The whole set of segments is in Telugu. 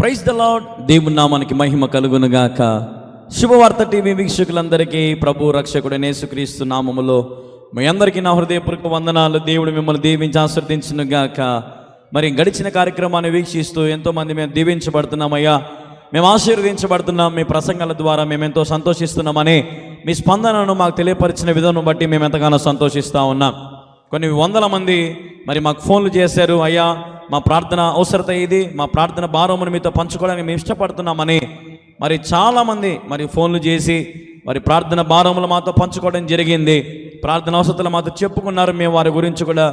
Praise the lord. దేవుని నామానికి మహిమ కలుగునుగాక. శుభవార్త టీవీ వీక్షకులందరికీ ప్రభు రక్షకుడైన యేసుక్రీస్తు నామములో మీ అందరికీ నా హృదయపూర్వక వందనాలు. దేవుడు మిమ్మల్ని దీవించి ఆశీర్వదించునుగాక. మరి గడిచిన కార్యక్రమాన్ని వీక్షిస్తూ ఎంతోమంది మేము దీవించబడుతున్నామయ్యా, మేము ఆశీర్వదించబడుతున్నాం, మీ ప్రసంగాల ద్వారా మేము ఎంతో సంతోషిస్తున్నామని మీ స్పందనను మాకు తెలియపరిచిన విధానం బట్టి మేము ఎంతగానో సంతోషిస్తూ ఉన్నాం. కొన్ని వందల మంది మరి మాకు ఫోన్లు చేశారు, అయ్యా మా ప్రార్థన అవసరత ఇది, మా ప్రార్థన భారమును మీతో పంచుకోవడానికి మేము ఇష్టపడుతున్నామని మరి చాలామంది మరి ఫోన్లు చేసి మరి ప్రార్థన భారములు మాతో పంచుకోవడం జరిగింది. ప్రార్థన అవసరతలు మాతో చెప్పుకున్నారు. మేము వారి గురించి కూడా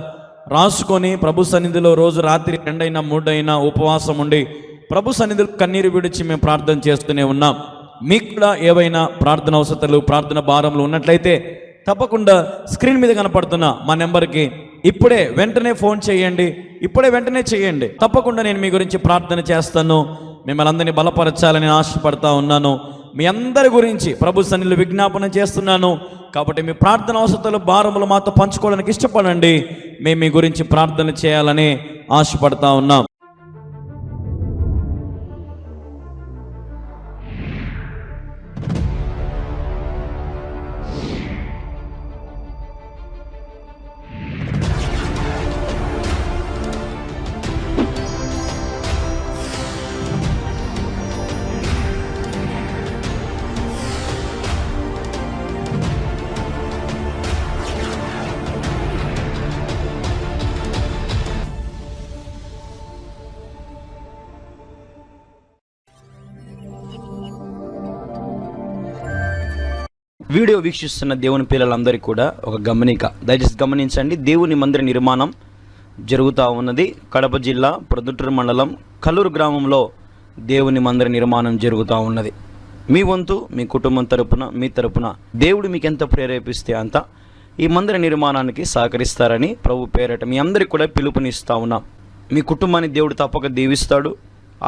రాసుకొని ప్రభు సన్నిధిలో రోజు రాత్రి 2 అయినా 3 అయినా ఉపవాసం ఉండి ప్రభు సన్నిధిలో కన్నీరు విడిచి మేము ప్రార్థన చేస్తూనే ఉన్నాం. మీకు కూడా ఏవైనా ప్రార్థన అవసరతలు, ప్రార్థన భారములు ఉన్నట్లయితే తప్పకుండా స్క్రీన్ మీద కనపడుతున్న మా నెంబర్కి ఇప్పుడే వెంటనే ఫోన్ చేయండి, వెంటనే చేయండి. తప్పకుండా నేను మీ గురించి ప్రార్థన చేస్తాను. మిమ్మల్ని అందరినీ బలపరచాలని ఆశపడతా ఉన్నాను. మీ అందరి గురించి ప్రభు సన్నిధిలో విజ్ఞాపన చేస్తున్నాను. కాబట్టి మీ ప్రార్థన అవసరతలు, భారములు మాతో పంచుకోవడానికి ఇష్టపడండి. మేము మీ గురించి ప్రార్థన చేయాలని ఆశపడతా ఉన్నాం. వీడియో వీక్షిస్తున్న దేవుని పిల్లలందరికీ కూడా ఒక గమనిక, దయచేసి గమనించండి. దేవుని మందిర నిర్మాణం జరుగుతూ ఉన్నది. కడప జిల్లా ప్రొద్దుటూరు మండలం కల్లూరు గ్రామంలో దేవుని మందిర నిర్మాణం జరుగుతూ ఉన్నది. మీ వంతు, మీ కుటుంబం తరపున, మీ తరపున దేవుడు మీకు ఎంత ప్రేరేపిస్తే అంత ఈ మందిర నిర్మాణానికి సహకరిస్తారని ప్రభు పేరట మీ అందరికీ కూడా పిలుపునిస్తూ ఉన్నాం. మీ కుటుంబాన్ని దేవుడు తప్పక దీవిస్తాడు,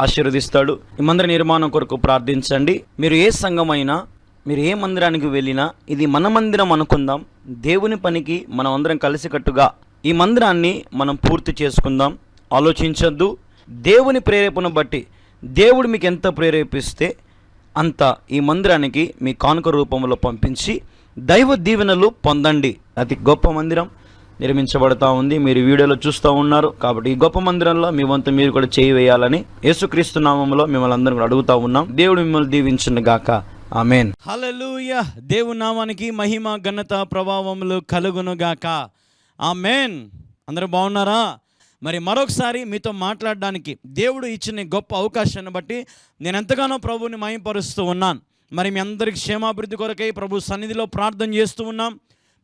ఆశీర్వదిస్తాడు. ఈ మందిర నిర్మాణం కొరకు ప్రార్థించండి. మీరు ఏ సంఘమైనా, మీరు ఏ మందిరానికి వెళ్ళినా ఇది మన మందిరం అనుకుందాం. దేవుని పనికి మనం అందరం కలిసికట్టుగా ఈ మందిరాన్ని మనం పూర్తి చేసుకుందాం. ఆలోచించద్దు. దేవుని ప్రేరేపణ బట్టి దేవుడు మీకు ఎంత ప్రేరేపిస్తే అంత ఈ మందిరానికి మీ కానుక రూపంలో పంపించి దైవ దీవెనలు పొందండి. అతి గొప్ప మందిరం నిర్మించబడతా ఉంది. మీరు వీడియోలో చూస్తూ ఉన్నారు. కాబట్టి ఈ గొప్ప మందిరంలో మీ వంతు మీరు కూడా చేయి వేయాలని యేసుక్రీస్తు నామములో మిమ్మల్ని అందరం కూడా అడుగుతూ ఉన్నాం. దేవుడు మిమ్మల్ని దీవించును గాక. ఆమేన్. హల్లెలూయా. దేవుని నామానికి మహిమ, ఘనత, ప్రభావములు కలుగును గాక. ఆమేన్. అందరూ బాగున్నారా? మరి మరొకసారి మీతో మాట్లాడడానికి దేవుడు ఇచ్చిన గొప్ప అవకాశాన్ని బట్టి నేను ఎంతగానో ప్రభువుని మహిమపరుస్తూ ఉన్నాను. మరి మీ అందరికి క్షేమాభివృద్ధి కొరకై ప్రభు సన్నిధిలో ప్రార్థన చేస్తూ ఉన్నాం.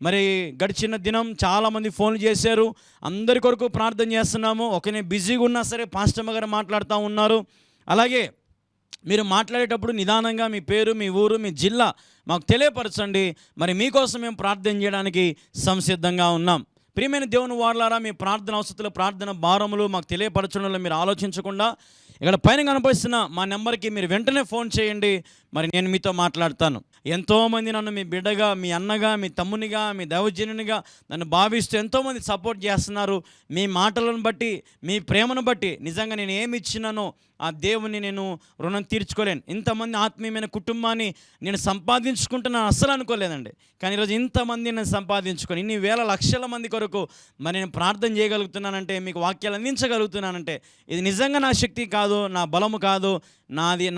మరి గడిచిన దినం చాలామంది ఫోన్లు చేశారు. అందరి కొరకు ప్రార్థన చేస్తున్నాము. ఒకనే బిజీగా ఉన్నా సరే పాస్టమ్మ గారు మాట్లాడుతూ ఉన్నారు. అలాగే మీరు మాట్లాడేటప్పుడు నిదానంగా మీ పేరు, మీ ఊరు, మీ జిల్లా మాకు తెలియపరచండి. మరి మీకోసం మేము ప్రార్థన చేయడానికి సంసిద్ధంగా ఉన్నాం. ప్రియమైన దేవుని వారలారా, మీ ప్రార్థన అవసరతలు, ప్రార్థన భారములు మాకు తెలియపరచడంలో మీరు ఆలోచించకుండా ఇక్కడ పైన కనిపిస్తున్న మా నెంబర్కి మీరు వెంటనే ఫోన్ చేయండి. మరి నేను మీతో మాట్లాడతాను. ఎంతోమంది నన్ను మీ బిడ్డగా, మీ అన్నగా, మీ తమ్మునిగా, మీ దైవజనునిగా నన్ను భావిస్తూ ఎంతోమంది సపోర్ట్ చేస్తున్నారు. మీ మాటలను బట్టి, మీ ప్రేమను బట్టి నిజంగా నేను ఏమి ఇచ్చినానో ఆ దేవుని నేను రుణం తీర్చుకోలేను. ఇంతమంది ఆత్మీయమైన కుటుంబాన్ని నేను సంపాదించుకుంటున్నాను అస్సలు అనుకోలేదండి. కానీ ఈరోజు ఇంతమంది నేను సంపాదించుకొని ఇన్ని వేల లక్షల మంది కొరకు మరి నేను ప్రార్థన చేయగలుగుతున్నానంటే, మీకు వాక్యాలు అందించగలుగుతున్నానంటే ఇది నిజంగా నా శక్తి కాదు, నా బలము కాదు,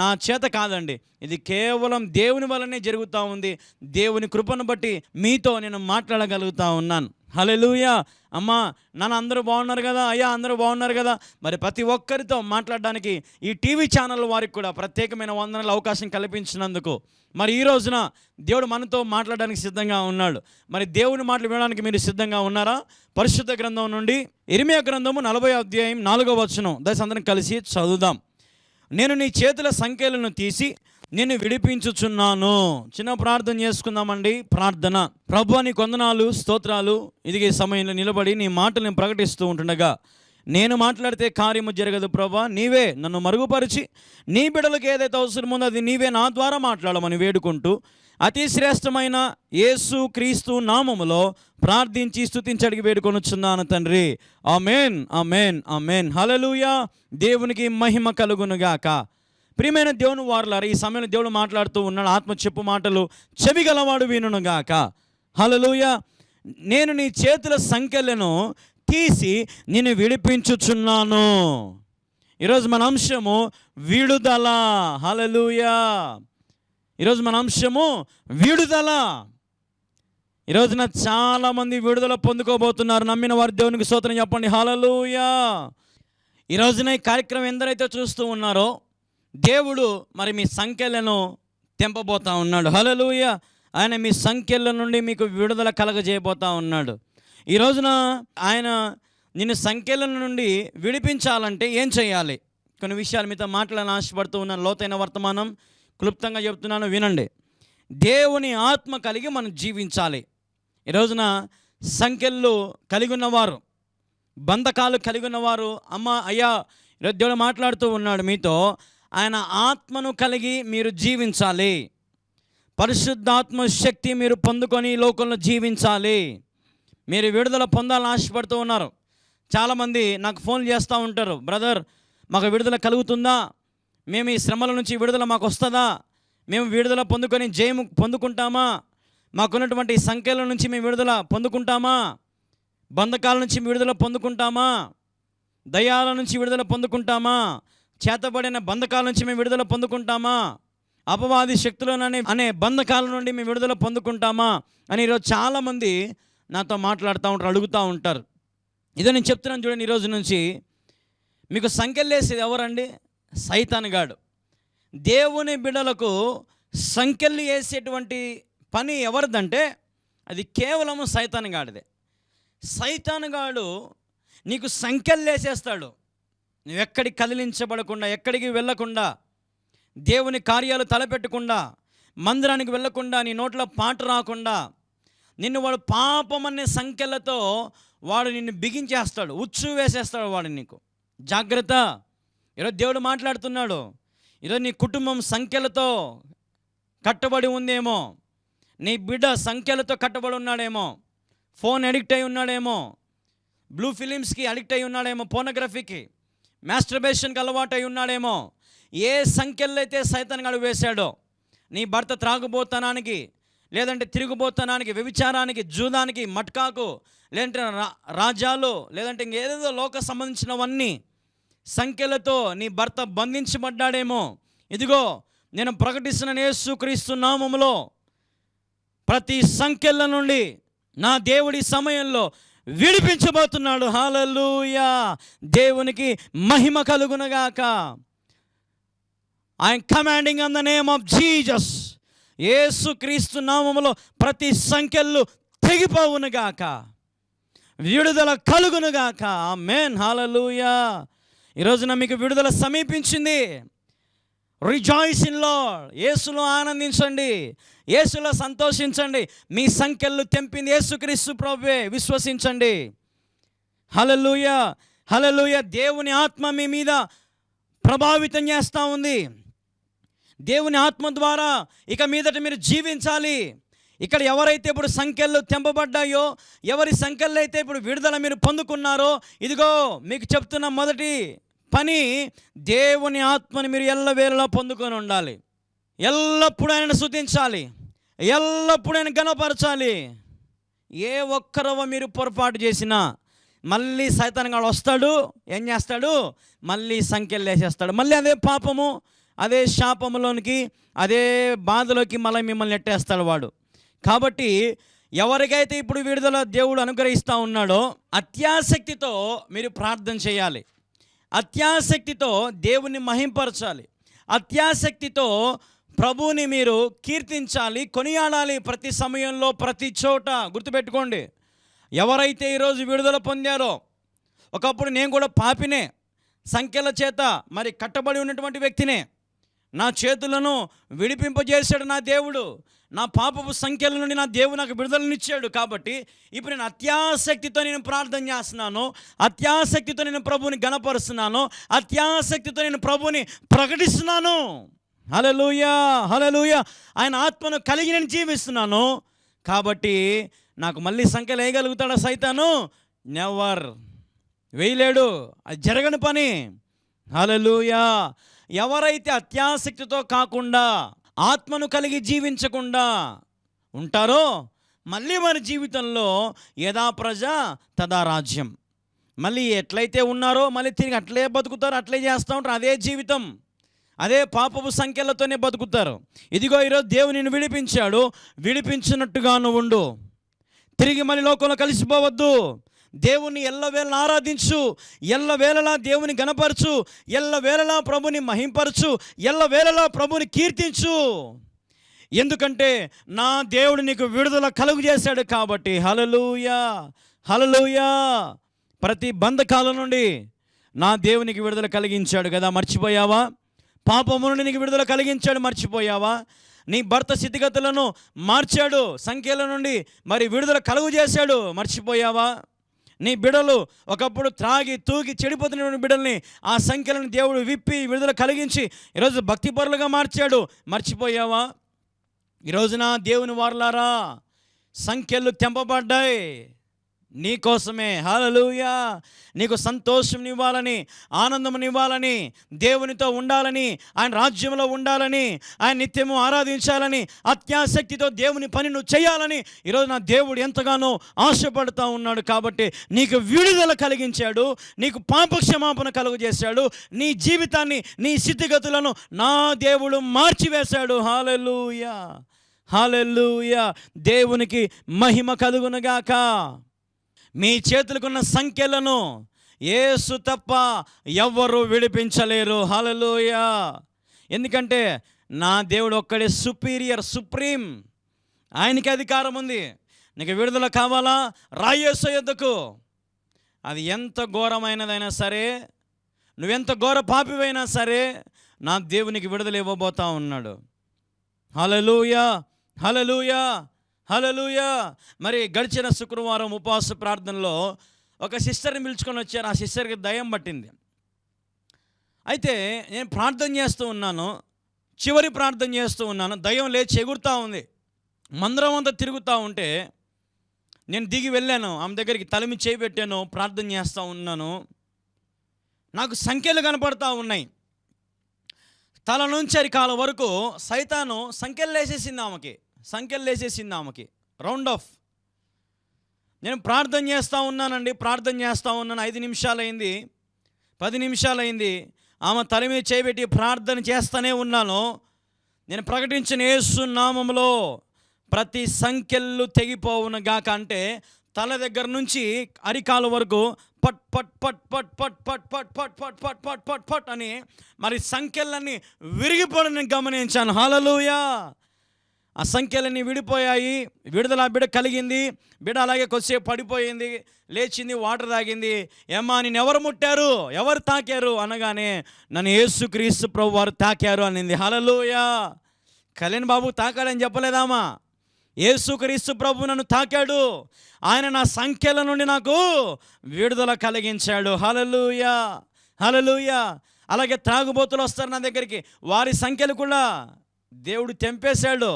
నా చేత కాదండి. ఇది కేవలం దేవుని వల్లనే జరుగుతూ ఉంది. దేవుని కృపను బట్టి మీతో నేను మాట్లాడగలుగుతూ ఉన్నాను. హల్లెలూయా. అమ్మా, నాన్న అందరూ బాగున్నారు కదా? అయ్యా అందరూ బాగున్నారు కదా? మరి ప్రతి ఒక్కరితో మాట్లాడడానికి ఈ టీవీ ఛానల్ వారికి కూడా ప్రత్యేకమైన వందనాలు అవకాశం కల్పించినందుకు మరి ఈ రోజున దేవుడు మనతో మాట్లాడడానికి సిద్ధంగా ఉన్నాడు. మరి దేవుని మాటలు వినడానికి మీరు సిద్ధంగా ఉన్నారా? పరిశుద్ధ గ్రంథం నుండి ఇర్మియా గ్రంథము 40వ అధ్యాయం 4వ వచనం దయచేసి అందరం కలిసి చదువుదాం. నేను నీ చేతుల సంఖ్యలను తీసి నేను విడిపించుచున్నాను. చిన్న ప్రార్థన చేసుకుందామండి. ప్రార్థన. ప్రభువా, నీ వందనాలు, స్తోత్రాలు. ఇదిగే సమయంలో నిలబడి నీ మాటలు నేను ప్రకటిస్తూ ఉంటుండగా నేను మాట్లాడితే కార్యము జరగదు ప్రభా, నీవే నన్ను మరుగుపరిచి నీ బిడ్డలకు ఏదైతే అవసరం ఉందో అది నీవే నా ద్వారా మాట్లాడమని వేడుకుంటూ అతి శ్రేష్టమైన యేసు క్రీస్తు నామములో ప్రార్థించి స్తుతించి అడిగి వేడుకొనుచున్నాను తండ్రి. ఆమేన్, ఆమేన్, ఆమేన్. హల్లెలూయా. దేవునికి మహిమ కలుగునుగాక. ప్రియమైన దేవుని వారలారా, ఈ సమయంలో దేవుడు మాట్లాడుతూ ఉన్నాడు. ఆత్మ చెప్పు మాటలు చెవి గలవాడు వినుగాక. హల్లెలూయా. నేను నీ చేతుల సంకెళ్ళను తీసి నిన్ను విడిపించుచున్నాను. ఈరోజు మన అంశము విడుదల. హల్లెలూయా. ఈరోజు మన అంశము విడుదల. ఈరోజున చాలామంది విడుదల పొందుకోబోతున్నారు. నమ్మిన వారు దేవునికి స్తోత్రం చెప్పండి. హల్లెలూయా. ఈరోజున ఈ కార్యక్రమం ఎందరైతే చూస్తూ ఉన్నారో దేవుడు మరి మీ సంఖ్యలను తెంపబోతా ఉన్నాడు. హల్లెలూయా. ఆయన మీ సంఖ్యల నుండి మీకు విడుదల కలగజేయబోతా ఉన్నాడు. ఈ రోజున ఆయన నిన్ను సంఖ్యల నుండి విడిపించాలంటే ఏం చేయాలి? కొన్ని విషయాలు మీతో మాట్లాడాలని ఆశపడుతూ ఉన్నాను. లోతైన వర్తమానం క్లుప్తంగా చెప్తున్నాను, వినండి. దేవుని ఆత్మ కలిగి మనం జీవించాలి. ఈ రోజున సంఖ్యలు కలిగి ఉన్నవారు, బంధకాలు కలిగి ఉన్నవారు, అయ్యా ఈరోజు దేవుడు మాట్లాడుతూ ఉన్నాడు మీతో. ఆయన ఆత్మను కలిగి మీరు జీవించాలి. పరిశుద్ధాత్మ శక్తి మీరు పొందుకొని లోకంలో జీవించాలి. మీరు విడుదల పొందాలని ఆశపడుతూ ఉన్నారు. చాలామంది నాకు ఫోన్ చేస్తూ ఉంటారు, బ్రదర్ మాకు విడుదల కలుగుతుందా? మేము ఈ శ్రమల నుంచి విడుదల మాకు వస్తుందా? మేము విడుదల పొందుకొని జయము పొందుకుంటామా? మాకున్నటువంటి సంఖ్యల నుంచి మేము విడుదల పొందుకుంటామా? బంధకాల నుంచి విడుదల పొందుకుంటామా? దయ్యాల నుంచి విడుదల పొందుకుంటామా? చేతబడిన బంధకాల నుంచి మేము విడుదల పొందుకుంటామా? అపవాది శక్తులు అనే బంధకాల నుండి మేము విడుదల పొందుకుంటామా అని ఈరోజు చాలామంది నాతో మాట్లాడుతూ ఉంటారు, అడుగుతూ ఉంటారు. ఇదో నేను చెప్తున్నాను చూడండి. ఈరోజు నుంచి మీకు సంఖ్యలు వేసేది ఎవరండి? సైతానుగాడు. దేవుని బిడ్డలకు సంఖ్యలు వేసేటువంటి పని ఎవరిదంటే అది కేవలము సైతానుగాడిదే. సైతానుగాడు నీకు సంఖ్యలు వేసేస్తాడు. నువ్వెక్కడికి కదిలించబడకుండా, ఎక్కడికి వెళ్ళకుండా, దేవుని కార్యాలు తలపెట్టకుండా, మందిరానికి వెళ్ళకుండా, నీ నోట్లో పాట రాకుండా, నిన్ను వాడు పాపం అనే సంఖ్యలతో వాడు నిన్ను బిగించేస్తాడు, ఉచ్చు వేసేస్తాడు వాడు నీకు. జాగ్రత్త. ఈరోజు దేవుడు మాట్లాడుతున్నాడు. ఈరోజు నీ కుటుంబం సంఖ్యలతో కట్టబడి ఉందేమో, నీ బిడ్డ సంఖ్యలతో కట్టబడి ఉన్నాడేమో, ఫోన్ అడిక్ట్ అయి ఉన్నాడేమో, బ్లూ ఫిలిమ్స్కి అడిక్ట్ అయి ఉన్నాడేమో, పోర్నోగ్రఫీకి, మాస్టర్బేషన్కి అలవాటు అయి ఉన్నాడేమో. ఏ సంఖ్యల్లో అయితే సైతానుగాడు వేశాడో, నీ భర్త త్రాగుబోతనానికి, లేదంటే తిరుగుబోతనానికి, వ్యభిచారానికి, జూదానికి, మట్కాకు, లేదంటే రాజ్యాలు, లేదంటే ఇంకేదేదో లోక సంబంధించినవన్నీ సంఖ్యలతో నీ భర్త బంధించబడ్డాడేమో. ఇదిగో నేను ప్రకటిస్తున్న యేసుక్రీస్తు నామములో ప్రతి సంఖ్యల నుండి నా దేవుడి సమయంలో విడిపించబోతున్నాడు. హల్లెలూయా. దేవునికి మహిమ కలుగునగాక. I'm commanding on the name of Jesus. Yesukristu నామములో ప్రతి సంఖ్యలు తెగిపోవునుగాక, విడుదల కలుగునుగాక. ఆమేన్. హల్లెలూయా. ఈరోజున మీకు విడుదల సమీపించింది. Rejoice in lord. యేసులో ఆనందించండి, యేసులో సంతోషించండి. మీ సంఖ్యలు తెంపింది యేసుక్రీస్తు ప్రభువే. విశ్వసించండి. హల్లెలూయా, హల్లెలూయా. దేవుని ఆత్మ మీ మీద ప్రభావితం చేస్తూ ఉంది. దేవుని ఆత్మ ద్వారా ఇక మీదట మీరు జీవించాలి. ఇక్కడ ఎవరైతే ఇప్పుడు సంఖ్యలు తెంపబడ్డాయో, ఎవరి సంఖ్యలు అయితే ఇప్పుడు విడుదల మీరు పొందుకున్నారో, ఇదిగో మీకు చెప్తున్న మొదటి పని, దేవుని ఆత్మని మీరు ఎల్లవేళలా పొందుకొని ఉండాలి. ఎల్లప్పుడూ ఆయనను స్తుతించాలి, ఎల్లప్పుడూ ఆయన ఘనపరచాలి. ఏ ఒక్కరవ మీరు పొరపాటు చేసినా మళ్ళీ సైతానుగాడు వస్తాడు. ఏం చేస్తాడు? మళ్ళీ సంఖ్యలు వేసేస్తాడు. మళ్ళీ అదే పాపము, అదే శాపములోనికి, అదే బాధలోకి మళ్ళీ మిమ్మల్ని నెట్టేస్తాడు వాడు. కాబట్టి ఎవరికైతే ఇప్పుడు విడుదల దేవుడు అనుగ్రహిస్తూ ఉన్నాడో, అత్యాసక్తితో మీరు ప్రార్థన చేయాలి, అత్యాసక్తితో దేవుని మహింపరచాలి, అత్యాసక్తితో ప్రభువుని మీరు కీర్తించాలి, కొనియాడాలి. ప్రతి సమయంలో, ప్రతి చోట. గుర్తుపెట్టుకోండి, ఎవరైతే ఈరోజు విడుదల పొందారో, ఒకప్పుడు నేను కూడా పాపినే, సంఖ్యల చేత మరి కట్టబడి ఉన్నటువంటి వ్యక్తినే, నా చేతులను విడిపింపజేశాడు నా దేవుడు. నా పాపపు సంఖ్యల నుండి నా దేవుడు నాకు విడుదలనిచ్చాడు. కాబట్టి ఇప్పుడు నేను అత్యాసక్తితో నేను ప్రార్థన చేస్తున్నాను, అత్యాసక్తితో నేను ప్రభువుని గణపరుస్తున్నాను, అత్యాసక్తితో నేను ప్రభువుని ప్రకటిస్తున్నాను. హల్లెలూయా, హల్లెలూయా. ఆయన ఆత్మను కలిగి నేను జీవిస్తున్నాను. కాబట్టి నాకు మళ్ళీ సంఖ్యలు వేయగలుగుతాడా సైతాను? నెవర్, వేయలేడు. అది జరగని పని. హల్లెలూయా. ఎవరైతే అత్యాసక్తితో కాకుండా ఆత్మను కలిగి జీవించకుండా ఉంటారో మళ్ళీ వారి జీవితంలో యథా ప్రజ తదా రాజ్యం, మళ్ళీ ఎట్లయితే ఉన్నారో మళ్ళీ తిరిగి అట్లే బతుకుతారు, అట్లే చేస్తూ ఉంటారు. అదే జీవితం, అదే పాపపు సంఖ్యలతోనే బతుకుతారు. ఇదిగో ఈరోజు దేవుడు నిన్ను విడిపించాడు, విడిపించినట్టుగా నువ్వు ఉండు. తిరిగి మళ్ళీ లోకంలో కలిసిపోవద్దు. దేవుని ఎల్లవేళలా ఆరాధించు, ఎల్లవేళలా దేవుని గణపరచు, ఎల్లవేళలా ప్రభుని మహింపరచు, ఎల్లవేళలా ప్రభుని కీర్తించు. ఎందుకంటే నా దేవుడు నీకు విడుదల కలుగు చేశాడు కాబట్టి. హల్లెలూయా, హల్లెలూయా. ప్రతి బంధకాల నుండి నా దేవునికి విడుదల కలిగించాడు కదా, మర్చిపోయావా? పాపము నుండి నీకు విడుదల కలిగించాడు, మర్చిపోయావా? నీ భర్త స్థితిగతులను మార్చాడు, సంఖ్యల నుండి మరి విడుదల కలుగు చేశాడు, మర్చిపోయావా? నీ బిడ్డలు ఒకప్పుడు త్రాగి తూగి చెడిపోతున్న బిడ్డల్ని ఆ సంఖ్యలను దేవుడు విప్పి విడుదల కలిగించి ఈరోజు భక్తిపరులుగా మార్చాడు, మర్చిపోయావా? ఈరోజున దేవుని వారలారా, సంఖ్యలు తెంపబడ్డాయి నీ కోసమే. హల్లెలూయా. నీకు సంతోషంనివ్వాలని, ఆనందమునివ్వాలని, దేవునితో ఉండాలని, ఆయన రాజ్యంలో ఉండాలని, ఆయన నిత్యము ఆరాధించాలని, అత్యాసక్తితో దేవుని పని నువ్వు చేయాలని ఈరోజు నా దేవుడు ఎంతగానో ఆశపడుతూ ఉన్నాడు. కాబట్టి నీకు విడుదల కలిగించాడు, నీకు పాపక్షమాపణ కలుగు చేశాడు, నీ జీవితాన్ని, నీ స్థితిగతులను నా దేవుడు మార్చివేశాడు. హల్లెలూయా, హల్లెలూయా. దేవునికి మహిమ కలుగునుగాక. మీ చేతులకున్న సంఖ్యలను యేసు తప్ప ఎవ్వరూ విడిపించలేరు. హల్లెలూయా. ఎందుకంటే నా దేవుడు ఒక్కడే సుపీరియర్, సుప్రీం. ఆయనకి అధికారం ఉంది. నీకు విడుదల కావాలా? రా యేసు యొద్దకు. అది ఎంత ఘోరమైనదైనా సరే, నువ్వెంత ఘోర పాపివైనా సరే, నా దేవునికి విడుదల ఇవ్వబోతా ఉన్నాడు. హల్లెలూయా, హల్లెలూయా, హల్లెలూయా. మరి గడిచిన శుక్రవారం ఉపవాస ప్రార్థనలో ఒక సిస్టర్ని పిలుచుకొని వచ్చారు. ఆ సిస్టర్కి దయ్యం పట్టింది. అయితే నేను ప్రార్థన చేస్తూ ఉన్నాను, చివరి ప్రార్థన చేస్తూ ఉన్నాను, దయ్యం లేచి ఎగురుతూ ఉంది. మందిరం అంతా తిరుగుతూ ఉంటే నేను దిగి వెళ్ళాను, ఆమె దగ్గరికి తలమి చేయి పెట్టాను, ప్రార్థన చేస్తూ ఉన్నాను. నాకు సంఖ్యలు కనపడతా ఉన్నాయి. తల నుంచి అరికాల వరకు సైతాను సంఖ్యలు వేసేసింది ఆమెకి, సంఖ్యలు వేసేసింది ఆమెకి. Round of. నేను ప్రార్థన చేస్తూ ఉన్నానండి, ప్రార్థన చేస్తూ ఉన్నాను. 5 నిమిషాలు అయింది, 10 నిమిషాలు అయింది. ఆమె తల మీద చేయబెట్టి ప్రార్థన చేస్తూనే ఉన్నాను. నేను ప్రకటించిన యేసు నామములో ప్రతి సంఖ్యలు తెగిపోవును గాక అంటే తల దగ్గర నుంచి అరికాల వరకు పట్ పట్ పట్ పట్ పట్ పట్ పట్ పట్ పట్ పట్ పట్ పట్ పట్ అని మరి సంఖ్యలన్నీ విరిగిపోవడం నేను గమనించాను. హల్లెలూయా. ఆ సంఖ్యలన్నీ విడిపోయాయి. విడుదల బిడ్డ కలిగింది. బిడ్డ అలాగే కొద్దిసేపు పడిపోయింది, లేచింది, వాటర్ తాగింది. ఏమ్మా నేను ఎవరు ముట్టారు, ఎవరు తాకారు అనగానే నన్ను యేసుక్రీస్తు ప్రభు వారు తాకారు అనింది. హల్లెలూయా. కళ్యాణ్ బాబు తాకాడని చెప్పలేదామా? యేసుక్రీస్తు ప్రభు నన్ను తాకాడు, ఆయన నా సంఖ్యల నుండి నాకు విడుదల కలిగించాడు. హల్లెలూయా, హల్లెలూయా. అలాగే త్రాగుబోతులు వస్తారు నా దగ్గరికి, వారి సంఖ్యలు కూడా దేవుడు తెంపేశాడు.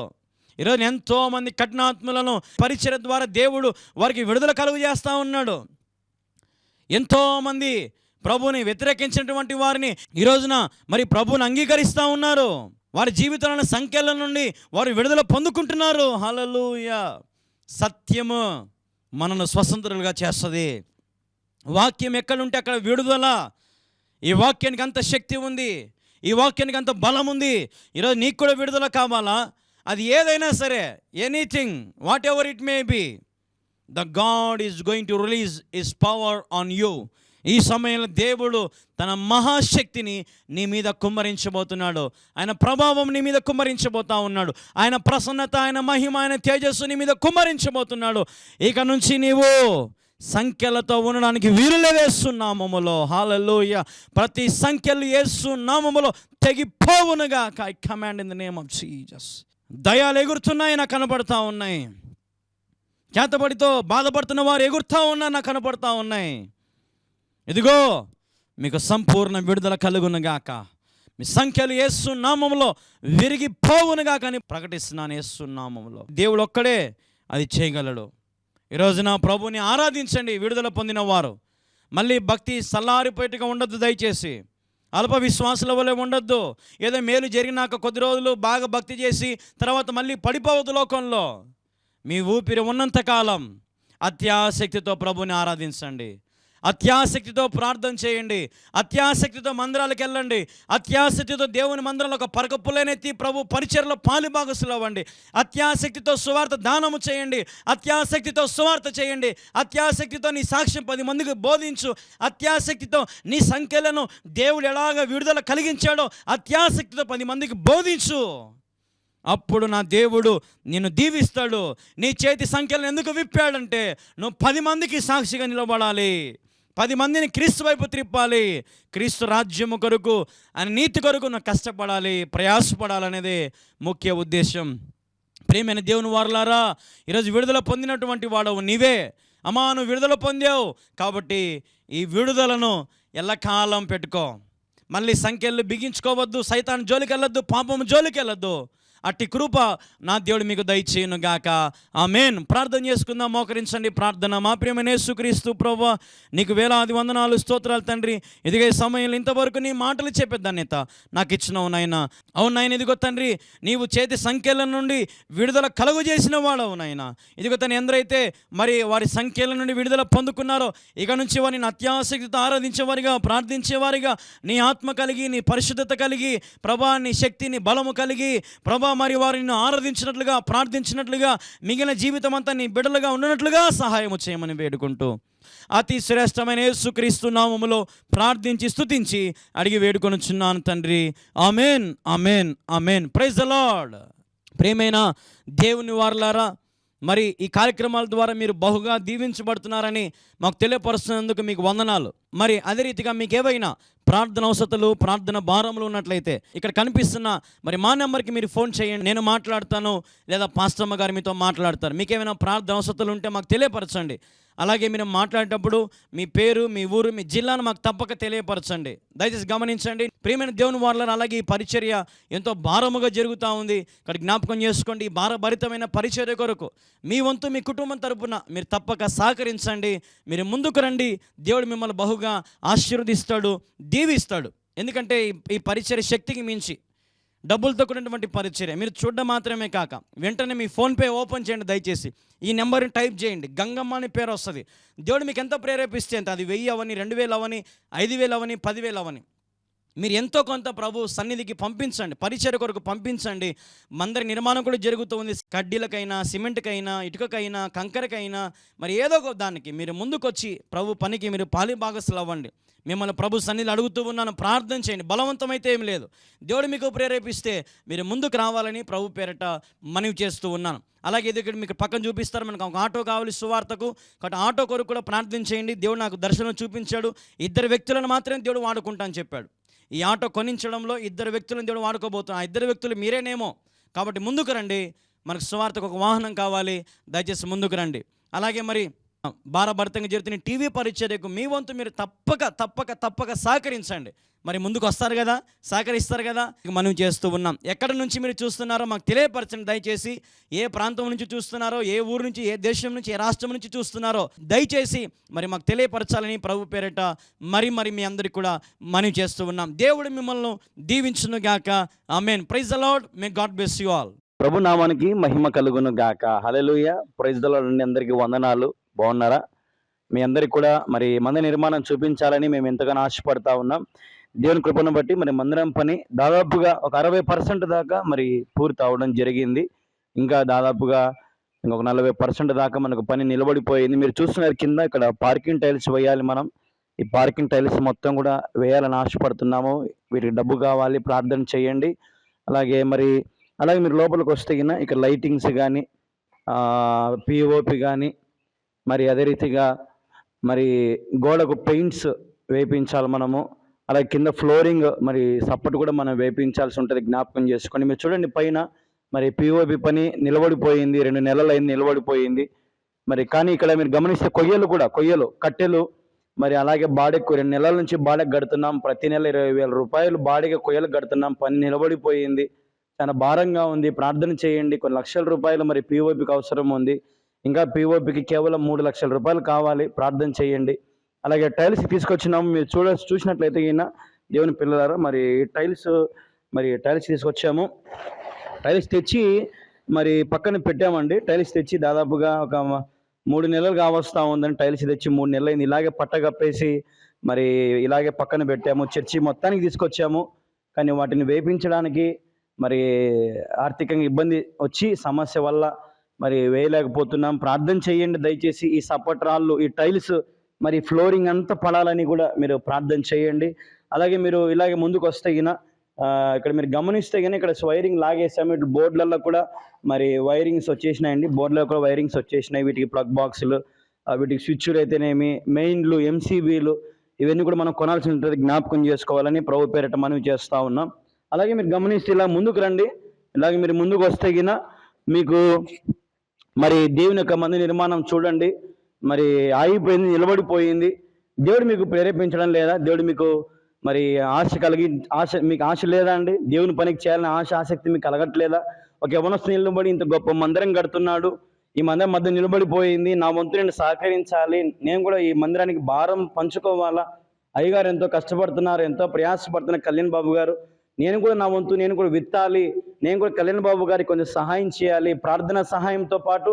ఈరోజు ఎంతోమంది కఠినాత్ములను పరిచర్య ద్వారా దేవుడు వారికి విడుదల కలుగు చేస్తూ ఉన్నాడు. ఎంతోమంది ప్రభువుని వ్యతిరేకించినటువంటి వారిని ఈ రోజున మరి ప్రభువుని అంగీకరిస్తూ ఉన్నారు. వారి జీవితాలను సంఖ్యల నుండి వారు విడుదల పొందుకుంటున్నారు. హల్లెలూయా. సత్యము మనను స్వతంత్రులుగా చేస్తుంది. వాక్యం ఎక్కడుంటే అక్కడ విడుదల. ఈ వాక్యానికి అంత శక్తి ఉంది, ఈ వాక్యానికి అంత బలం ఉంది. ఈరోజు నీకు కూడా విడుదల కావాలా? అది ఏదైనా సరే, anything, what ever it may be, the God is going to release his power on you. ఈ సమయంలో దేవుడు తన మహాశక్తిని నీ మీద కుమ్మరించబోతున్నాడు. ఆయన ప్రభావం నీ మీద కుమ్మరించబోతా ఉన్నాడు. ఆయన ప్రసన్నత, ఆయన మహిమ, ఆయన తేజస్సు నీ మీద కుమ్మరించబోతున్నాడు. ఇక నుంచి నీవు సంఖ్యలతో ఉండడానికి వీలులేదు యేసు నామములో. హల్లెలూయా. ప్రతి సంఖ్యలు యేసు నామములో తెగిపోవునుగాక. I command in the name of Jesus. దయాలు ఎగురుతున్నాయి, నాకు కనపడతా ఉన్నాయి. చేతబడితో బాధపడుతున్న వారు ఎగురుతూ ఉన్నా నాకు కనపడతా ఉన్నాయి. ఇదిగో మీకు సంపూర్ణ విడుదల కలుగునుగాక. మీ సంఖ్యలు యేసు నామములో విరిగిపోవునుగాక అని ప్రకటిస్తున్నాను యేసు నామములో. దేవుడు ఒక్కడే అది చేయగలడు. ఈరోజున ప్రభుని ఆరాధించండి విడుదల పొందిన వారు. మళ్ళీ భక్తి సల్లారిపోయేట్టుగా ఉండొద్దు. దయచేసి అల్ప విశ్వాసుల వలె ఉండొద్దు. ఏదో మేలు జరిగినాక కొద్ది రోజులు బాగా భక్తి చేసి తర్వాత మళ్ళీ పడిపోవద్దు లోకంలో. మీ ఊపిరి ఉన్నంతకాలం అత్యాసక్తితో ప్రభుని ఆరాధించండి. అత్యాసక్తితో ప్రార్థన చేయండి. అత్యాసక్తితో మందిరాలకు వెళ్ళండి. అత్యాసక్తితో దేవుని మందిరంలో ఒక పరకపులనెత్తి ప్రభు పరిచర్లో పాలుభాగస్తులు అవ్వండి. అత్యాసక్తితో సువార్త దానము చేయండి. అత్యాసక్తితో సువార్త చేయండి. అత్యాసక్తితో నీ సాక్ష్యం 10 మందికి బోధించు. అత్యాసక్తితో నీ సంఖ్యలను దేవుడు ఎలాగ విడుదల కలిగించాడో అత్యాసక్తితో 10 మందికి బోధించు. అప్పుడు నా దేవుడు నిన్ను దీవిస్తాడు. నీ చేతి సంఖ్యలను ఎందుకు విప్పాడంటే నువ్వు 10 మందికి సాక్షిగా నిలబడాలి. 10 మందిని క్రీస్తు వైపు త్రిప్పాలి. క్రీస్తు రాజ్యము కొరకు అని నీతి కొరకు నువ్వు కష్టపడాలి, ప్రయాసపడాలనేదే ముఖ్య ఉద్దేశం. ప్రియమైన దేవుని వారలారా, ఈరోజు విడుదల పొందినటువంటి వాడవు నీవే. అమ్మా, నువ్వు విడుదల పొందావు కాబట్టి ఈ విడుదలను ఎల్లకాలం పెట్టుకో. మళ్ళీ సంఖ్యలు బిగించుకోవద్దు, సైతాను జోలికి వెళ్ళొద్దు, పాపము జోలికి వెళ్ళొద్దు. అట్టి కృప నా దేవుడు మీకు దయచేయును గాక. ఆమేన్. ప్రార్థన చేసుకుందాం. మోకరించండి. ప్రార్థన. మా ప్రియమైన యేసుక్రీస్తు ప్రభువా, నీకు వేలాది వందనాలు, స్తోత్రాలు తండ్రి. ఇదిగో ఈ సమయంలో ఇంతవరకు నీ మాటలు చెప్పే ధన్యత నాకు ఇచ్చినావు నాయన. అవును నాయన, ఇదిగో తండ్రి, నీవు చేతి సంఖ్యల నుండి విడుదల కలుగు చేసిన వాడవు నాయన. ఇదిగో తను ఎందరైతే మరి వారి సంఖ్యల నుండి విడుదల పొందుకున్నారో ఇక నుంచి వారిని అత్యాసక్తితో ఆరాధించేవారిగా, ప్రార్థించేవారిగా, నీ ఆత్మ కలిగి, నీ పరిశుద్ధత కలిగి, ప్రభా నీ శక్తి, నీ బలము కలిగి, ప్రభా మరి వారిని ఆరాధించినట్లుగా, ప్రార్థించినట్లుగా, మిగిలిన జీవితం అంతా నీ బిడ్డలుగా ఉండనట్లుగా సహాయము చేయమని వేడుకుంటూ అతి శ్రేష్టమైన యేసుక్రీస్తు నామములో ప్రార్థించి స్తుతించి అడిగి వేడుకొనుచున్నాను తండ్రి. Amen, amen, amen. Praise the lord. ప్రియమైన దేవుని వారలారా, మరి ఈ కార్యక్రమాల ద్వారా మీరు బహుగా దీవించబడుతున్నారని మాకు తెలియపరుస్తున్నందుకు మీకు వందనాలు. మరి అదే రీతిగా మీకు ఏవైనా ప్రార్థన అవసరతలు, ప్రార్థన భారములు ఉన్నట్లయితే ఇక్కడ కనిపిస్తున్న మరి మా నెంబర్కి మీరు ఫోన్ చేయండి. నేను మాట్లాడతాను, లేదా పాస్టమ్మ గారు మీతో మాట్లాడతారు. మీకు ఏమైనా ప్రార్థన అవసరతలు ఉంటే మాకు తెలియపరచండి. అలాగే మీరు మాట్లాడేటప్పుడు మీ పేరు, మీ ఊరు, మీ జిల్లాను మాకు తప్పక తెలియపరచండి. దయచేసి గమనించండి ప్రియమైన దేవుని వారలారా. అలాగే ఈ పరిచర్య ఎంతో భారముగా జరుగుతూ ఉంది. ఇక్కడ జ్ఞాపకం చేసుకోండి, ఈ భారభరితమైన పరిచర్య కొరకు మీ వంతు మీ కుటుంబం తరపున మీరు తప్పక సహకరించండి. మీరు ముందుకు రండి. దేవుడు మిమ్మల్ని బహుగా ఆశీర్వదిస్తాడు, దీవిస్తాడు. ఎందుకంటే ఈ పరిచర్య శక్తికి మించి డబ్బులతో కూడినటువంటి పరిచర్య. మీరు చూడడం మాత్రమే కాక వెంటనే మీ ఫోన్పే ఓపెన్ చేయండి. దయచేసి ఈ నెంబర్ని టైప్ చేయండి. గంగమ్మ అని పేరు వస్తుంది. దేవుడు మీకు ఎంత ప్రేరేపిస్తే అంత, అది 1000 అవని, 2000 అవని, 5000 అవని, 10,000 అవని, మీరు ఎంతో కొంత ప్రభు సన్నిధికి పంపించండి. పరిచర్య కొరకు పంపించండి. మందిర నిర్మాణం కూడా జరుగుతూ ఉంది. కడ్డీలకైనా, సిమెంట్కైనా, ఇటుకకైనా, కంకరకైనా, మరి ఏదో ఒక దానికి మీరు ముందుకొచ్చి ప్రభు పనికి మీరు పాలిభాగస్తులు అవ్వండి. మిమ్మల్ని ప్రభు సన్నిధిలో అడుగుతూ ఉన్నాను, ప్రార్థన చేయండి. బలవంతమైతే ఏం లేదు. దేవుడు మీకు ప్రేరేపిస్తే మీరు ముందుకు రావాలని ప్రభు పేరట మనవి చేస్తూ ఉన్నాను. అలాగే ఇక్కడ మీకు పక్కన చూపిస్తారు, మనకు ఒక ఆటో కావాలి సువార్తకు. కాబట్టి ఆటో కొరకు కూడా ప్రార్థన చేయండి. దేవుడు నాకు దర్శనం చూపించాడు. 2 వ్యక్తులను మాత్రమే దేవుడు వాడుకుంటా అని చెప్పాడు. ఈ ఆటో కొనించడంలో 2 వ్యక్తులను దేవుడు వాడుకోబోతున్నాడు. ఆ 2 వ్యక్తులు మీరేనేమో. కాబట్టి ముందుకు రండి. మనకు సువార్తకు ఒక వాహనం కావాలి. దయచేసి ముందుకు రండి. అలాగే మరి భారభరితంగా జరుగుతున్న టీవీ పరిచర్యకు మీ వంతు మీరు తప్పక సహకరించండి. మరి ముందుకు వస్తారు కదా, సహకరిస్తారు కదా, మనం చేస్తూ ఉన్నాం. ఎక్కడి నుంచి మీరు చూస్తున్నారో మాకు తెలియపరచండి. దయచేసి ఏ ప్రాంతం నుంచి చూస్తున్నారో, ఏ ఊరు నుంచి, ఏ దేశం నుంచి, ఏ రాష్ట్రం నుంచి చూస్తున్నారో దయచేసి మరి మాకు తెలియపరచాలని ప్రభు పేరిట మరి మీ అందరికీ కూడా మనం చేస్తూ ఉన్నాం. దేవుడు మిమ్మల్ని దీవించును గాక. Amen. Praise the lord. May God bless you all. ప్రభు నామానికి మహిమ కలుగును గాక. హల్లెలూయా. ప్రైజ్ ద లార్డ్ అండి. అందరికీ వందనాలు. బాగున్నారా? మీ అందరికి కూడా మరి మందిర నిర్మాణం చూపించాలని మేము ఎంతగానో ఆశపడతా ఉన్నాం. దేవుని కృపను బట్టి మరి మందిరం పని దాదాపుగా ఒక 60% దాకా మరి పూర్తి అవడం జరిగింది. ఇంకా దాదాపుగా ఇంకొక 40% దాకా మనకు పని నిలబడిపోయింది. మీరు చూస్తున్నారు కింద ఇక్కడ పార్కింగ్ టైల్స్ వేయాలి. మనం ఈ పార్కింగ్ టైల్స్ మొత్తం కూడా వేయాలని ఆశపడుతున్నాము. వీటికి డబ్బు కావాలి, ప్రార్థన చేయండి. అలాగే మీరు లోపలికి వస్తే ఇక్కడ లైటింగ్స్ కానీ, పిఓపి కానీ, మరి అదే రీతిగా మరి గోడకు పెయింట్స్ వేయించాలి మనము. అలాగే కింద ఫ్లోరింగ్ మరి సపోర్ట్ కూడా మనం వేయించాల్సి ఉంటుంది, జ్ఞాపకం చేసుకోండి. మీరు చూడండి పైన మరి పిఓపి పని నిలబడిపోయింది, 2 నెలలు అయింది నిలబడిపోయింది. మరి కానీ ఇక్కడ మీరు గమనిస్తే కొయ్యలు కట్టెలు మరి అలాగే బాడెక్కు 2 నెలల నుంచి బాడెక్ కడుతున్నాం. ప్రతి నెల 20,000 రూపాయలు బాడీగా కొయ్యలు కడుతున్నాం. పని నిలబడిపోయింది, చాలా భారంగా ఉంది. ప్రార్థన చేయండి. కొన్ని లక్షల రూపాయలు మరి పిఓపికి అవసరం ఉంది. ఇంకా పిఓపికి కేవలం 3 లక్షల రూపాయలు కావాలి. ప్రార్థన చేయండి. అలాగే టైల్స్ తీసుకొచ్చినాము. మీరు చూసినట్లయితే ఈయన దేవుని పిల్లలారా మరి టైల్స్ తీసుకొచ్చాము. టైల్స్ తెచ్చి మరి పక్కన పెట్టామండి. టైల్స్ తెచ్చి దాదాపుగా ఒక 3 నెలలు కావస్తా ఉందని టైల్స్ తెచ్చి 3 నెలలు అయింది. ఇలాగే పట్ట కప్పేసి మరి ఇలాగే పక్కన పెట్టాము. చర్చి మొత్తానికి తీసుకొచ్చాము. కానీ వాటిని వేయించడానికి మరి ఆర్థికంగా ఇబ్బంది వచ్చి సమస్య వల్ల మరి వేయలేకపోతున్నాం. ప్రార్థన చేయండి దయచేసి. ఈ సపోర్ట్ రాళ్ళు, ఈ టైల్స్ మరి ఫ్లోరింగ్ అంతా పడాలని కూడా మీరు ప్రార్థన చేయండి. అలాగే మీరు ఇలాగే ముందుకు వస్తే ఇక్కడ మీరు గమనిస్తే కానీ ఇక్కడ వైరింగ్ లాగేసాము. ఇటు బోర్డులలో కూడా మరి వైరింగ్స్ వచ్చేసినాయండి. బోర్డులో కూడా వైరింగ్స్ వచ్చేసినాయి. వీటికి ప్లగ్ బాక్సులు, వీటికి స్విచ్లు అయితేనేమి, మెయిన్లు, ఎంసీబీలు ఇవన్నీ కూడా మనం కొనాల్సి ఉంటుంది, జ్ఞాపకం చేసుకోవాలని ప్రభు పేరిట మనవి చేస్తూ ఉన్నాం. అలాగే మీరు గమనిస్తే ఇలా ముందుకు రండి. ఇలాగే మీరు ముందుకు వస్తే మీకు మరి దేవుని యొక్క మందిర నిర్మాణం చూడండి. మరి ఆగిపోయింది, నిలబడిపోయింది. దేవుడు మీకు ప్రేరేపించడం లేదా? దేవుడు మీకు మరి మీకు ఆశ లేదా అండి? దేవుని పనికి చేయాలని ఆసక్తి మీకు కలగట్లేదా? ఒక యవనస్తుని నిలబడి ఇంత గొప్ప మందిరం కడుతున్నాడు, ఈ మందిరం మధ్య నిలబడిపోయింది, నా వంతు నేను సహకరించాలి, నేను కూడా ఈ మందిరానికి భారం పంచుకోవాలా. అయ్యగారు ఎంతో కష్టపడుతున్నారు, ఎంతో ప్రయాసపడుతున్నారు కళ్యాణ్ బాబు గారు, నేను కూడా నా వంతు నేను కూడా విత్తాలి, నేను కూడా కళ్యాణ్ బాబు గారికి కొంచెం సహాయం చేయాలి. ప్రార్థన సహాయంతో పాటు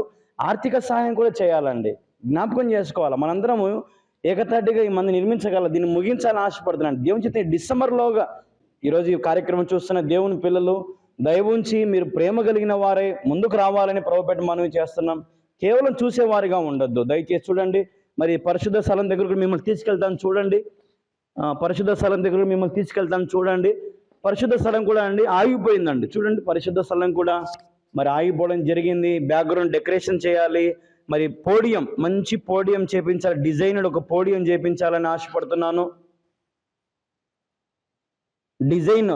ఆర్థిక సహాయం కూడా చేయాలండి. జ్ఞాపకం చేసుకోవాలి. మనందరము ఏకతాటిగా ఈ మంది నిర్మించగల, దీన్ని ముగించాలని ఆశపడుతున్నాను. దేవుని చేత డిసెంబర్లోగా ఈరోజు ఈ కార్యక్రమం చూస్తున్న దేవుని పిల్లలు దయవుంచి మీరు ప్రేమ కలిగిన వారే ముందుకు రావాలని ప్రభుపేట మనవి చేస్తున్నాం. కేవలం చూసేవారిగా ఉండొద్దు. దయచేసి చూడండి. మరి పరిశుద్ధ స్థలం దగ్గరకు మిమ్మల్ని తీసుకెళ్తాను చూడండి. పరిశుద్ధ స్థలం దగ్గరకు మిమ్మల్ని తీసుకెళ్తాను చూడండి. పరిశుద్ధ స్థలం కూడా అండి ఆగిపోయిందండి. చూడండి, పరిశుద్ధ స్థలం కూడా మరి ఆగిపోవడం జరిగింది. బ్యాక్గ్రౌండ్ డెకరేషన్ చేయాలి. మరి పోడియం, మంచి పోడియం చేపించాలి, డిజైనర్ ఒక పోడియం చేపించాలని ఆశపడుతున్నాను.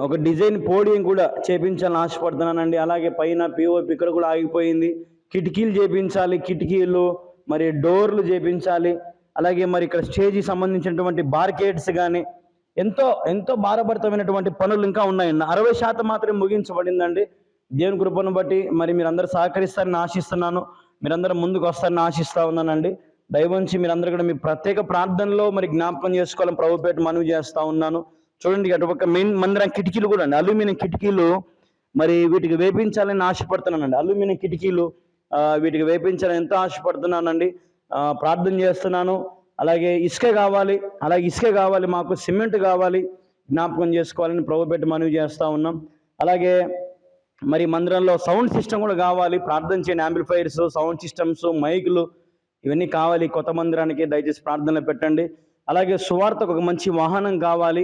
ఒక డిజైన్ పోడియం కూడా చేపించాలని ఆశపడుతున్నానండి. అలాగే పైన పిఓపి ఇక్కడ కూడా ఆగిపోయింది. కిటికీలు చేపించాలి, కిటికీలు మరి డోర్లు చేపించాలి. అలాగే మరి ఇక్కడ స్టేజ్కి సంబంధించినటువంటి బార్కేడ్స్ కానీ ఎంతో భారభరితమైనటువంటి పనులు ఇంకా ఉన్నాయండి. 60% మాత్రమే ముగించబడిందండి. దేవుని కృపను బట్టి మరి మీరందరూ సహకరిస్తారని ఆశిస్తున్నాను. మీరందరూ ముందుకు వస్తారని ఆశిస్తూ ఉన్నానండి. దయవుంచి మీరందరూ కూడా మీ ప్రత్యేక ప్రార్థనలో మరి జ్ఞాపకం చేసుకోవాలని ప్రభుపేట మనవి చేస్తూ ఉన్నాను. చూడండి, అటుపక్క మెయిన్ మందిరం కిటికీలు కూడా అండి, అల్యూమినియం కిటికీలు మరి వీటికి వేపించాలని ఆశపడుతున్నానండి. అల్యూమినియం కిటికీలు వీటికి వేపించాలని ఎంతో ఆశపడుతున్నానండి. ప్రార్థన చేస్తున్నాను. అలాగే ఇసుక కావాలి, మాకు సిమెంట్ కావాలి, జ్ఞాపకం చేసుకోవాలని ప్రభుపేట మనవి చేస్తూ ఉన్నాం. అలాగే మరి మందిరంలో సౌండ్ సిస్టమ్ కూడా కావాలి. ప్రార్థన చేయండి. యాంప్లిఫైర్స్, సౌండ్ సిస్టమ్స్, మైకులు ఇవన్నీ కావాలి కొత్త మందిరానికి. దయచేసి ప్రార్థనలో పెట్టండి. అలాగే సువార్తకు ఒక మంచి వాహనం కావాలి.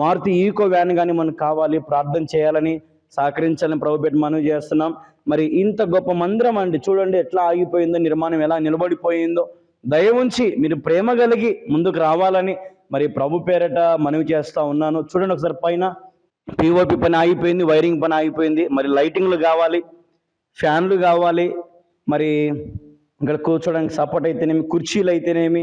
మారుతి ఈకో వ్యాన్ కానీ మనకు కావాలి. ప్రార్థన చేయాలని, సహకరించాలని ప్రభుపేట మనవి చేస్తున్నాం. మరి ఇంత గొప్ప మందిరం అండి, చూడండి ఎట్లా ఆగిపోయిందో, నిర్మాణం ఎలా నిలబడిపోయిందో. దయవుంచి మీరు ప్రేమ కలిగి ముందుకు రావాలని మరి ప్రభు పేరట మనవి చేస్తూ ఉన్నాను. చూడండి ఒకసారి, పైన పిఓపి పని ఆగిపోయింది, వైరింగ్ పని ఆగిపోయింది. మరి లైటింగ్లు కావాలి, ఫ్యాన్లు కావాలి, మరి ఇక్కడ కూర్చోడానికి సపోర్ట్ అయితేనేమి, కుర్చీలు అయితేనేమి,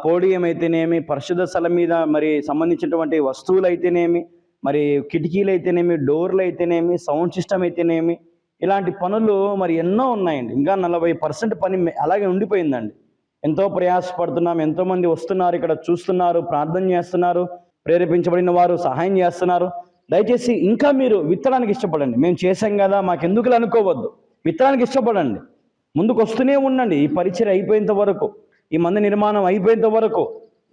పోడియం అయితేనేమి, పరిశుద్ధ స్థలం మీద మరి సంబంధించినటువంటి వస్తువులు అయితేనేమి, మరి కిటికీలు అయితేనేమి, డోర్లు అయితేనేమి, సౌండ్ సిస్టమ్ అయితేనేమి, ఇలాంటి పనులు మరి ఎన్నో ఉన్నాయండి. ఇంకా 40% పని అలాగే ఉండిపోయిందండి. ఎంతో ప్రయాసపడుతున్నాం. ఎంతోమంది వస్తున్నారు, ఇక్కడ చూస్తున్నారు, ప్రార్థన చేస్తున్నారు, ప్రేరేపించబడిన వారు సహాయం చేస్తున్నారు. దయచేసి ఇంకా మీరు విత్తడానికి ఇష్టపడండి. మేము చేసాం కదా మాకెందుకులు అనుకోవద్దు. విత్తడానికి ఇష్టపడండి, ముందుకు వస్తూనే ఉండండి. ఈ పరిచయం అయిపోయేంత వరకు, ఈ మంది నిర్మాణం అయిపోయేంత వరకు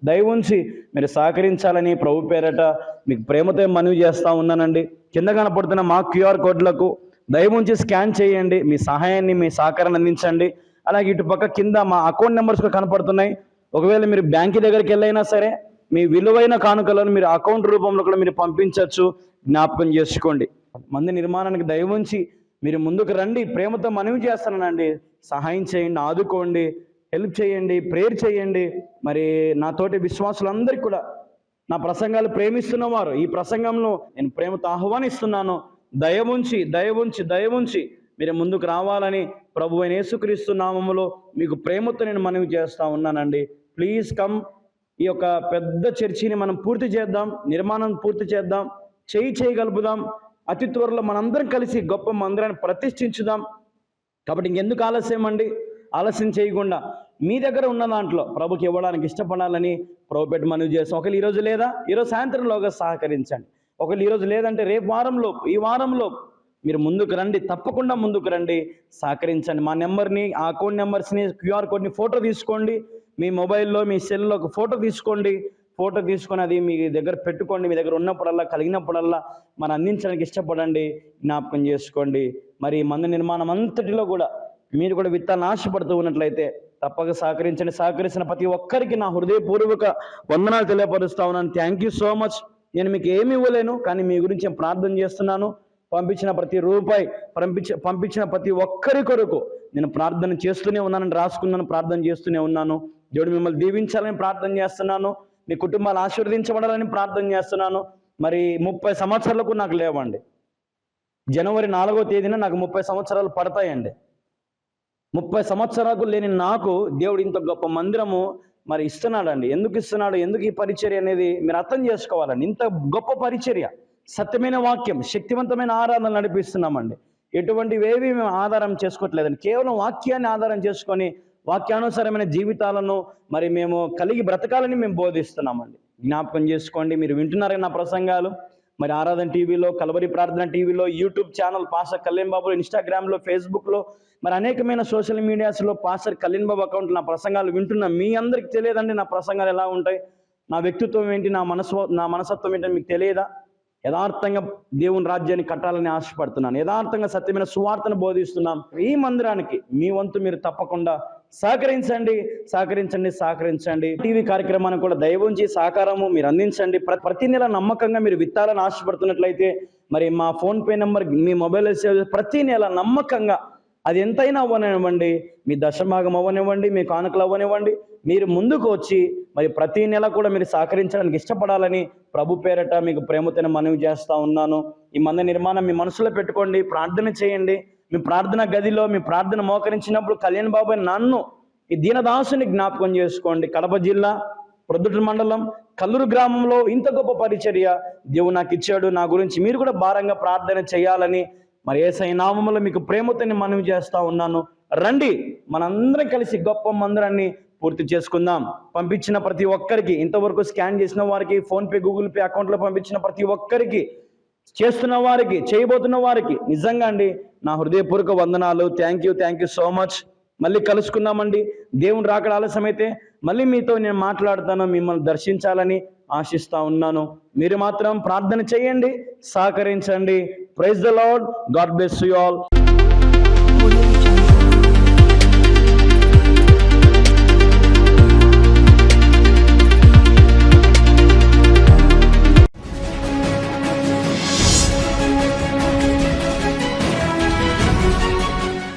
దయవుంచి మీరు సహకరించాలని ప్రభు పేరట మీకు ప్రేమతో మనవి చేస్తూ ఉన్నానండి. కింద కనపడుతున్న మా క్యూఆర్ కోడ్లకు దయవుంచి స్కాన్ చేయండి. మీ సహాయాన్ని, మీ సహకారాన్ని అందించండి. అలాగే ఇటుపక్క కింద మా అకౌంట్ నెంబర్స్ కూడా కనపడుతున్నాయి. ఒకవేళ మీరు బ్యాంకు దగ్గరికి వెళ్ళైనా సరే మీ విలువైన కానుకలను మీరు అకౌంట్ రూపంలో కూడా మీరు పంపించవచ్చు. జ్ఞాపకం చేసుకోండి. మంది నిర్మాణానికి దయవుంచి మీరు ముందుకు రండి. ప్రేమతో మనవి చేస్తానండి. సహాయం చేయండి, ఆదుకోండి. హెల్ప్ చేయండి, ప్రేయర్ చేయండి. మరి నాతోటి విశ్వాసులందరికీ కూడా నా ప్రసంగాలు ప్రేమిస్తున్నవారు ఈ ప్రసంగంలో నేను ప్రేమతో ఆహ్వానిస్తున్నాను. దయవుంచి మీరు ముందుకు రావాలని ప్రభు అయిన యేసుక్రీస్తు నామములో మీకు ప్రేమతో నేను మనవి చేస్తూ ఉన్నానండి. Please come. ఈ యొక్క పెద్ద చర్చిని మనం పూర్తి చేద్దాం, నిర్మాణం పూర్తి చేద్దాం, చేయగలుపుదాం. అతి త్వరలో మనందరం కలిసి గొప్ప మందిరాన్ని ప్రతిష్ఠించుదాం. కాబట్టి ఇంకెందుకు ఆలస్యం చేయకుండా మీ దగ్గర ఉన్న దాంట్లో ప్రభుకి ఇవ్వడానికి ఇష్టపడాలని ప్రభుపేట మనవి చేస్తాం. ఒకవేళ ఈరోజు లేదా, ఈరోజు సాయంత్రంలోగా సహకరించండి. ఒకవేళ ఈరోజు లేదంటే రేపు వారంలో, ఈ వారంలో మీరు ముందుకు రండి, తప్పకుండా ముందుకు రండి, సహకరించండి. మా నెంబర్ని, ఆ అకౌంట్ నెంబర్స్ని, క్యూఆర్ కోడ్ని ఫోటో తీసుకోండి. మీ మొబైల్లో, మీ సెల్లో ఒక ఫోటో తీసుకోండి. ఫోటో తీసుకొని అది మీ దగ్గర పెట్టుకోండి. మీ దగ్గర ఉన్నప్పుడల్లా, కలిగినప్పుడల్లా మనం అందించడానికి ఇష్టపడండి, జ్ఞాపకం చేసుకోండి. మరి మందిర నిర్మాణం అంతటిలో కూడా మీరు కూడా విత్తాలను ఆశపడుతూ ఉన్నట్లయితే తప్పక సహకరించండి. సహకరించిన ప్రతి ఒక్కరికి నా హృదయపూర్వక వందనాలు తెలియపరుస్తా ఉన్నాను. Thank you so much. నేను మీకు ఏమి ఇవ్వలేను, కానీ మీ గురించి నేను ప్రార్థన చేస్తున్నాను. పంపించిన ప్రతి రూపాయి, పంపించిన ప్రతి ఒక్కరి కొరకు నేను ప్రార్థన చేస్తూనే ఉన్నానని రాసుకున్నాను, ప్రార్థన చేస్తూనే ఉన్నాను. దేవుడు మిమ్మల్ని దీవించాలని ప్రార్థన చేస్తున్నాను. మీ కుటుంబాలు ఆశీర్వదించబడాలని ప్రార్థన చేస్తున్నాను. మరి 30 సంవత్సరాలకు నాకు లేవండి. జనవరి 4వ తేదీన నాకు 30 సంవత్సరాలు పడతాయండి. 30 సంవత్సరాలకు లేని నాకు దేవుడు ఇంత గొప్ప మందిరము మరి ఇస్తున్నాడండి. ఎందుకు ఇస్తున్నాడు, ఎందుకు ఈ పరిచర్య అనేది మీరు అర్థం చేసుకోవాలండి. ఇంత గొప్ప పరిచర్య, సత్యమైన వాక్యం, శక్తివంతమైన ఆరాధన నడిపిస్తున్నామండి. ఎటువంటివేవి మేము ఆధారం చేసుకోవట్లేదండి. కేవలం వాక్యాన్ని ఆధారం చేసుకొని వాక్యానుసారమైన జీవితాలను మరి మేము కలిగి బ్రతకాలని మేము బోధిస్తున్నామండి. జ్ఞాపకం చేసుకోండి. మీరు వింటున్నారని నా ప్రసంగాలు మరి ఆరాధన టీవీలో, కలవరి ప్రార్థన టీవీలో, యూట్యూబ్ ఛానల్ పాస్టర్ కళ్యాణ్ బాబులో, ఇన్స్టాగ్రామ్లో, ఫేస్బుక్లో, మరి అనేకమైన సోషల్ మీడియాస్లో పాస్టర్ కళ్యాణ్ బాబు అకౌంట్లో నా ప్రసంగాలు వింటున్నా మీ అందరికి తెలియదండి. నా ప్రసంగాలు ఎలా ఉంటాయి, నా వ్యక్తిత్వం ఏంటి, నా మనసత్వం ఏంటని మీకు తెలియదా? యథార్థంగా దేవుని రాజ్యాన్ని కట్టాలని ఆశపడుతున్నాను. యథార్థంగా సత్యమైన సువార్తను బోధిస్తున్నాం. ఈ మందిరానికి మీ వంతు మీరు తప్పకుండా సహకరించండి. టీవీ కార్యక్రమానికి కూడా దయవుంచి సహకారము మీరు అందించండి. ప్రతి నెల నమ్మకంగా మీరు విత్తాలని ఆశపడుతున్నట్లయితే మరి మా ఫోన్పే నెంబర్ మీ మొబైల్ ప్రతి నెల నమ్మకంగా అది ఎంతైనా అవ్వనివ్వండి, మీ దశభాగం అవ్వనివ్వండి, మీ కానుకలు అవ్వనివ్వండి, మీరు ముందుకు వచ్చి మరి ప్రతి నెల కూడా మీరు సహకరించడానికి ఇష్టపడాలని ప్రభు పేరట మీకు ప్రేమతో మనవి చేస్తూ ఉన్నాను. ఈ మందిర నిర్మాణం మీ మనసులో పెట్టుకోండి, ప్రార్థన చేయండి. మీ ప్రార్థన గదిలో మీ ప్రార్థన మోకరించినప్పుడు కళ్యాణ్ బాబు నన్ను ఈ దీనదాసుని జ్ఞాపకం చేసుకోండి. కడప జిల్లా ప్రొద్దుటూరు మండలం కల్లూరు గ్రామంలో ఇంత గొప్ప పరిచర్య దేవుడు నాకు ఇచ్చాడు. నా గురించి మీరు కూడా భారంగా ప్రార్థన చేయాలని మరి యేసయ్య నామములో మీకు ప్రేమతో మనవి చేస్తూ ఉన్నాను. రండి, మనందరం కలిసి గొప్ప మందిరాన్ని పూర్తి చేసుకుందాం. పంపించిన ప్రతి ఒక్కరికి, ఇంతవరకు స్కాన్ చేసిన వారికి, ఫోన్పే, గూగుల్ పే అకౌంట్లో పంపించిన ప్రతి ఒక్కరికి, చేస్తున్న వారికి, చేయబోతున్న వారికి నిజంగా అండి నా హృదయపూర్వక వందనాలు. Thank you so much. మళ్ళీ కలుసుకుందామండి. దేవుని రాకడ ఆలస్యమైతే మళ్ళీ మీతో నేను మాట్లాడతాను. మిమ్మల్ని దర్శించాలని ఆశిస్తూ ఉన్నాను. మీరు మాత్రం ప్రార్థన చేయండి, సహకరించండి. Praise the Lord. God bless you all.